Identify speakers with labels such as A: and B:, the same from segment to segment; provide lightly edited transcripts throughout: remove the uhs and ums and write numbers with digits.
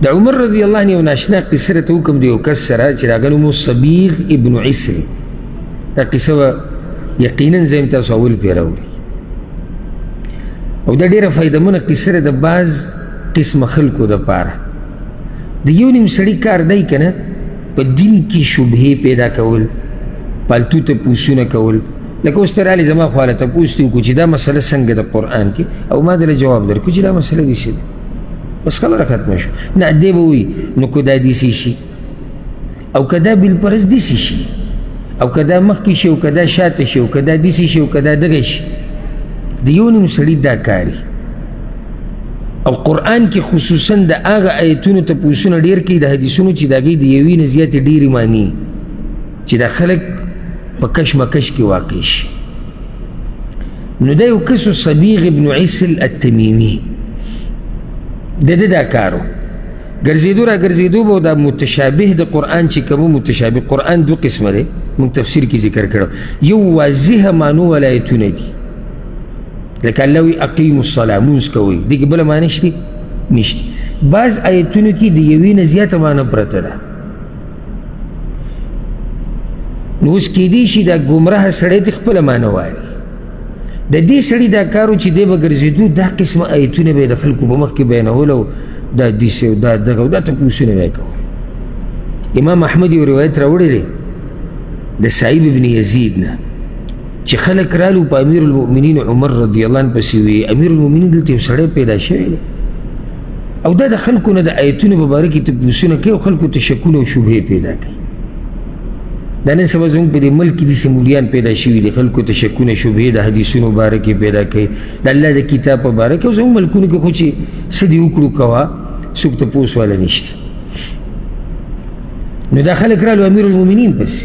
A: د عمر رضی الله عنه یو ناشنا قصه راته وکم د یو کس سره چې د هغه نوم صبیغ ابن عسر. دا قصه به یقینا زه یم تاسو اول پرې راوړي او دا ډېره فایدهمنه قصه ده د بعض قسمه خلکو دپاره. د یو نیم سړي کار دی که نه په دین کې شبهې پیدا کول، پالتو تپوسونه کول. لکه اوس ته رالې زما خواله تپوس دې وکړو چې دا مسله څنګه د قرآن کې، او ما دله جواب درکړو چې دا مسله داسې ده، بس خبره ختمه شو. نه دی به وایي نو که دا داسې شي او که دا بالفرض داسې شي او که دا مخکې شي او که دا شاته شي او که دا داسې شي او که دا دغه شي، د یو نیم سړي دا کاري. او قرآن کې خصوصا د هغه آیتونو تپوسونه ډېر کوي د حدیثونو چې د هغې د یوې نه زیاتې ډېرې معنی چې دا خلک په کشمکش کې واقع شي. نو دا یو کس صبیغ ابن عسل التمیمی د ده دا کارو ګرځېدو را ګرځېدو به دا متشابه د قرآن چې کوم متشابه قرآن دو قسمه دی، موږ تفسیر کې ذکر کړو. یو واضحه معنو والا آیتونه دي لکه الله وی اقیموا الصلاة مونځ کوئ، دې کې بله معنی شته نشته. بعض آیتونو کې د یوې نه زیاته معنی پرته ده. نو اوس کیدی شي دا ګمراه سړی ته خپله معنی وایي. د دې سړي دا کارو چې دی به ګرځېدو دا قسمه آیتونه به یې د خلکو په مخ کې بیانول او دا داسې او دا دغه او دا تپوسونه به یې کول. امام احمد یو روایت راوړی دی د سعید ابن یزید نه چې خلک رالو په امیر المؤمنین عمر رضی الله عنه پسې وی امیر المؤمنین دلته یو سړی پیدا شوی دی او دا د خلکو نه د آیتونو په باره کې تپوسونه کوي او خلکو ته شکونه او شبهې پیدا کوي. دا نن سبا زموږ په دې ملک کې داسې مولیان پیدا شوي دي، خلکو ته شکونه شبهې د حدیثونو باره کې پیدا کوي، د الله د کتاب په باره کې. او زموږ ملکونو کې خو چې څه دې وکړو کوه څوک تپوس والا نشته. نو دا خلک رالو امیر المؤمنین پسې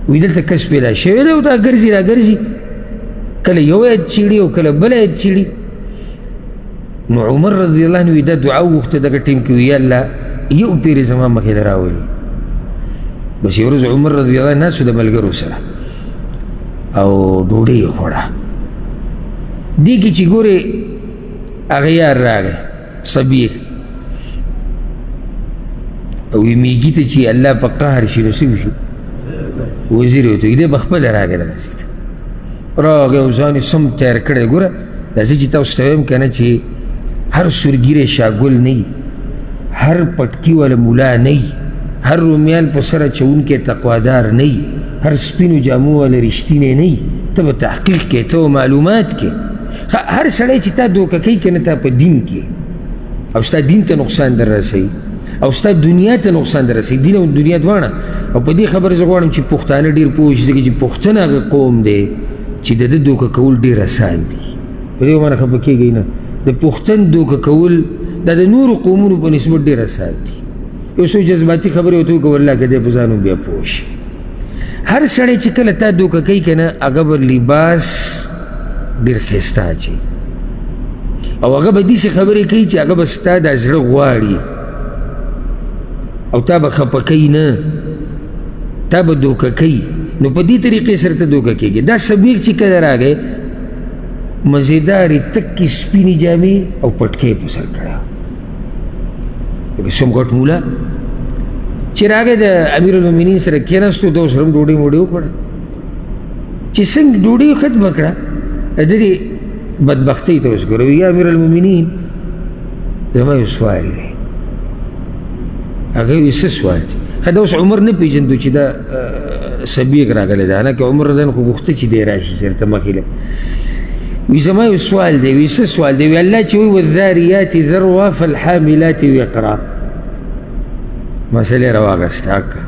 A: وی دلته کس پیدا شوی دی او دا ګرځي را ګرځي، کله یو آیت چیړي او کله بل آیت چیړي. نو عمر رضی الله عنه دا دعا وغوښته دغه ټیم کې وی یا الله یو پیر زما مخې ته راولي. بس یو ورځ عمر رضی الله عنه ناستو د ملګرو سره او ډوډۍ یې خوړه. دې کې چې ګورې هغه یار راغی صبیغ او وی میږي ته چې الله په قهر شي نو څه وشي وزیر وته دې بخپله راغی دغسې ته راغی او ځان یې سم تیار کړی. ګوره داسې چې تاسو ته وایم که نه چې هر سورګیری شاګل نه وي، هر پټکي والا ملا نه وي، هر رومیال په سره چونکې تقوادار نه وي، هر سپینو جامو والا رښتینی نه وي. ته به تحقیق کې، ته به معلومات کې. هر سړی چې تا دوکه کوي که نه تا په دین کې او ستا دین ته نقصان در رسوي او ستا دنیا ته نقصان در رسوي، دین او دنیا دواړه. او په دې خبره زه غواړم چې پښتانه ډېر پوه شي ځکه چې پښتون هغه قوم دی چې د ده دوکه کول ډېر اسان دي. په دې باندې خفه کېږئ نه، د پښتون دوکه کول دا د نورو قومونو په نسبت ډېر اسان دي. یو څو جذباتي خبرې ورته وکړه والله که دی په ځان بیا پوه شي. هر سړی چې کله تا دوکه کوي که نه هغه به لباس ډېر ښایسته اچوي او هغه به داسې خبرې کوي چې هغه به ستا دا زړه غواړي او تا به خفه کوي نه، تا به دوکه کوي. نو په دې طریقې سره ته دوکه کېږي. دا صبیغ چې کله راغی مزیدارې تکې سپینې جامې او پټکۍ یې په سر کړی لکه سم غټ مولا چې راغی د امیر المؤمنین سره کېناستو، ده سره هم ډوډۍ موډۍ وخوړه. چې څنګه ډوډۍ ختمه کړه د دې بدبختۍ ته اوس ګوره یا امیر المؤمنین زما یو سوال دی. هغه وایي څه سوال دی؟ دا اوس عمر نه پېژندو چې دا صبیغ راغلی دی، حالانکه عمر رضی الله عنه خو غوښته چې دی راشي چېرته مخې له. وی زما یو سوال دی. وی څه سوال دی؟ وی الله چې وایي والذاریات ذروه فالحاملات وقرا، مسلې راواغسته حقه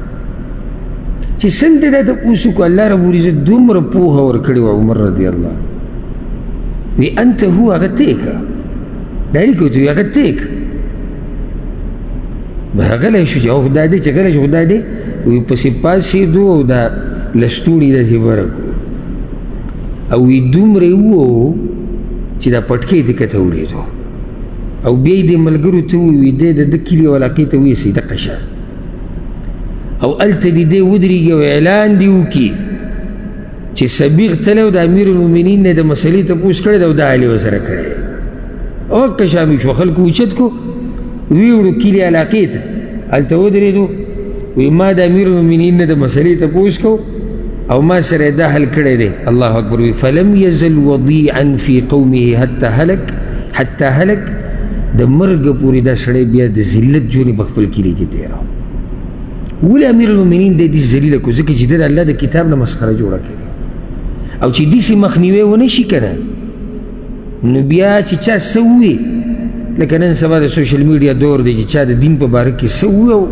A: چې څنګه دا تپوس وکړو. الله رب العزت دومره پوهه ورکړې وه عمر رضی الله عنه. وی انت هو هغه ته یې که ډایرکټ ورته وي هغه ته یې که غلی شو چې خدا دی چې غلی شو خدا دی وی پسې پاسېدو او دا لستوڼي داسې بره کړو او وی دومره وو چې دا پټکۍ دې کته ورېدو او بیا یې دې ملګرو ته ووی دی د ده کلي او علاقې ته ویسئ دقه شان او هلته دې دی ودرېږي او اعلان دې وکړي چې صبیغ تلی او د امیر المؤمنین نه د مسلې تپوس کړی دی او دا علي ورسره کړی او دقه شان شو. خلکو اوچت کو ویوړو کلي علاقې ته هلته ودرېدو وی ما د امیر المؤمنین نه د مسلې تپوس کو او ما سره دا حل کړی دی الله اکبر وی فلم یزل وضیعا فی قومه حتی هلک د مرګ پورې دا سړی بیا د ذلت جوړې په خپل کلي کې تېراو ولې امیر المؤمنین دی دې ذلیله کو ځکه چې د الله د کتاب نه مسخره جوړه کړې او چې داسې مخنیوی ونه شي که نه نو بیا چې چا څه ووایي لکه نن سبا د سوشل میډیا دور دی چې چا د دین په باره کې څه ووایي او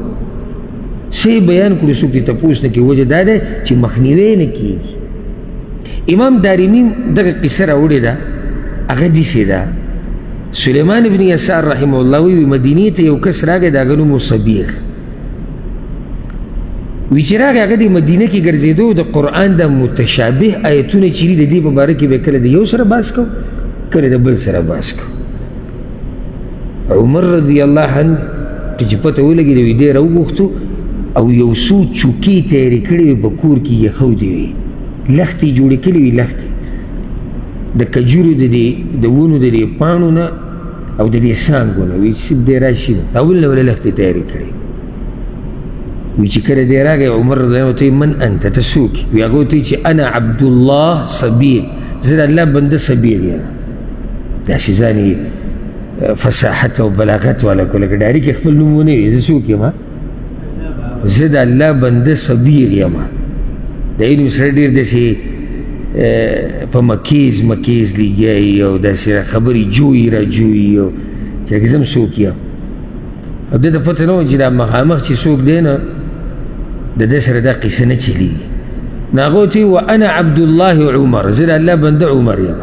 A: څه بیان کړو څوک دې تپوس نه کوي وجه دا دی چې مخنیوی نه کېږي امام دارمي دغه قصه راوړې ده هغه داسې ده سلیمان ابن یسار رحمه الله وی مدینې ته یو کس راغی د هغه نوم و صبیغ وی چې راغی هغه د مدینه کې ګرځېدو د قرآن د متشابه آیتونه چې دي د دې په باره کې به کله د یو سره بحث کو کله د بل سره بحث کو عمر رضی الله عنه چې پته ولګېده وی دی راوغوښتو او یو څو چوکۍ تیارې کړې وې په کور کې یخودې وې لښتې جوړې کړې وې لښتې د کجورو د ونو د دې پاڼو نه او د دې څانګو نه وی چې دی راشي اول نه ولې لښتې تیارې کړې وی چې کله دی راغی عمر رضی الله عنه من انت ته څوک وی هغه ورته چې انا عبدالله صبیر زه د الله بنده صبیر یم داسې ځان یې فصاحت او بلاغت والا کو لکه ډاري کې خپل نوم ونه وي زه څوک یم زه د الله بنده صبیر یم د علم سره ډېر داسې په مکیز لګیایي او داسې خبرې جویي را جویي او چې لکه زه هم څوک یم او ده ته پته نه وه چې دا مخامخ چې څوک دی نه د ده سره دا قصه نه چلېږي نو هغه ورته وایي وانا عبدالله عمر زه د الله بنده عمر یم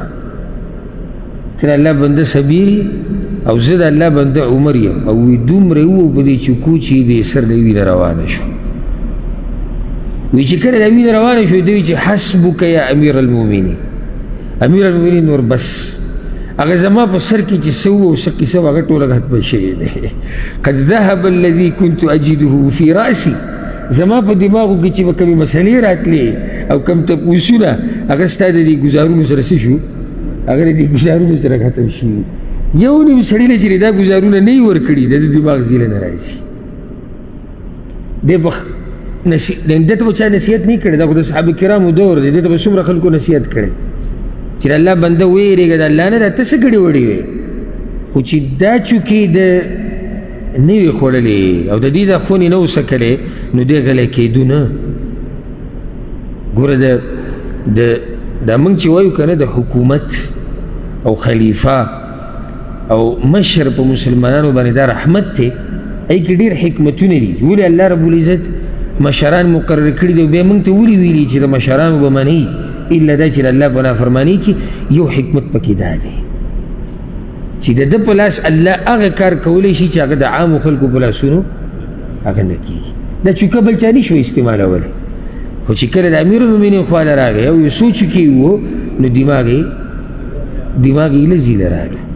A: ته د الله بنده صبیر او زه د الله بنده عمر یم او وی دومره وو په دې چوکو چې د سر د وینه روانه شو وی چې کله د وینه روانه شو دوی چې حسبک یا امیر المؤمنین امیر المؤمنین نور بس هغه زما په سر کې چې څه وو او څه قصه هغه ټوله ختمه شوې ده قد ذهب الذي كنت اجده في راسي زما په دماغو کې چې به کومې مسلې راتلې او کوم تپوسونه هغه ستا د دې ګزارونو سره څه شو هغه د دې ګزارونو سره ختم شي یو نیم سړي له چې دا ګزارونه نه یې ورکړي د دماغ زیله نه راځي ده ته به چا نصیحت نه کړی دا خو د صحابه کرامو دور دی ده ته به څومره خلکو نصیحت کړی چې د الله بنده ویرېږه د الله نه دا ته څه ګړې وړې وې خو چې دا چوکې د نه وې خوړلې او د دې دا خونې نه وسکلې نو دی غلی کېدو نه ګوره دا موږ چې وایو که نه د حکومت او خلیفه او مشر په مسلمانانو باندې دا رحمت دی ای کې ډېر حکمتونه دي ولې الله رب العزت مشران مقرر کړي دي بیا موږ ته ولې ویلي چې د مشرانو به منئ الا دا چې د الله په نافرمانۍ کې یو حکمت پکې دا دی چې د ده په لاس الله هغه کار کولی شي چې هغه د عامو خلکو په لاسونو هغه نه کېږي دا چوکه بل چا نه شو استعمالولی خو چې کله د امیر المؤمنین خواله راغی او یو څو چوکې وو نو دماغ یې له زیله راغلو